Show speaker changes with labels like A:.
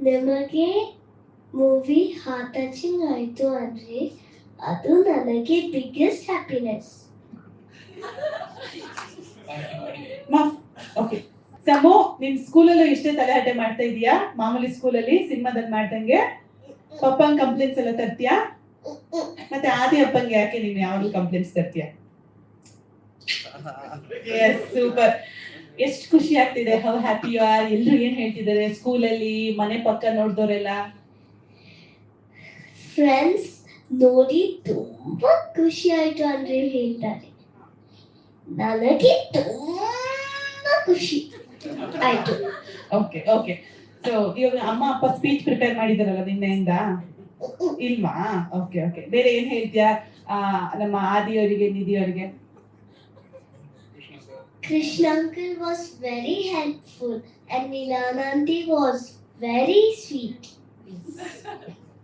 A: ನಿಮಗೆ movie heart touching ಆಯಿತು ಅಂದರೆ ಅದು ನನಗೆ ಬಿಗ್ಗೆಸ್ಟ್ ಹ್ಯಾಪಿನೆಸ್.
B: ಓಕೆ ಸಮೋ, ನಿನ್ ಸ್ಕೂಲಲ್ಲೂ ಇಷ್ಟೇ ತಲೆಹರಟೆ ಮಾಡ್ತಾ ಇದೀಯಾ? ಮಾಮೂಲಿ ಸ್ಕೂಲಲ್ಲಿ ಸಿನಿಮಾದಲ್ಲಿ ಮಾಡ್ದಂಗೆ ಪಪ್ಪನ್ ಕಂಪ್ಲೇಂಟ್ಸ್ ಎಲ್ಲ ತರ್ತೀಯಾ? ಮತ್ತೆ ಆದಿ ಅಪ್ಪಂಗೆ ಯಾಕೆ ನೀನು ಯಾವಾಗಲೂ ಕಂಪ್ಲೇಂಟ್ಸ್ ತರ್ತೀಯಾ? S, super. ಎಷ್ಟು ಖುಷಿ ಆಗ್ತಿದೆ. How happy you are. ಎಲ್ಲರೂ ಏನ್ ಹೇಳ್ತಿದ್ದಾರೆ ಸ್ಕೂಲಲ್ಲಿ, ಮನೆ ಪಕ್ಕ ನೋಡಿದವರೆಲ್ಲ?
A: ಫ್ರೆಂಡ್ಸ್ ನೋಡಿ ತುಂಬಾ ಖುಷಿ ಆಯ್ತು ಅಂದ್ರೆ ಹೇಳ್ತಾರೆ. ನನಗೆ ತುಂಬಾ ಖುಷಿ ಆಯ್ತು.
B: Okay okay. ಸೊ ಇವಾಗ ಅಮ್ಮ ಅಪ್ಪ ಸ್ಪೀಚ್ ಪ್ರಿಪೇರ್ ಮಾಡಿದಾರಲ್ಲ ನಿನ್ನೆಯಿಂದ? ಇಲ್ವಾ? Okay okay. ಬೇರೆ ಏನ್ ಹೇಳ್ತೀಯಾ ನಮ್ಮ ಆದಿಯವರಿಗೆ, ನಿಧಿಯವರಿಗೆ?
A: Krishna uncle was very helpful and Nilana auntie was very sweet.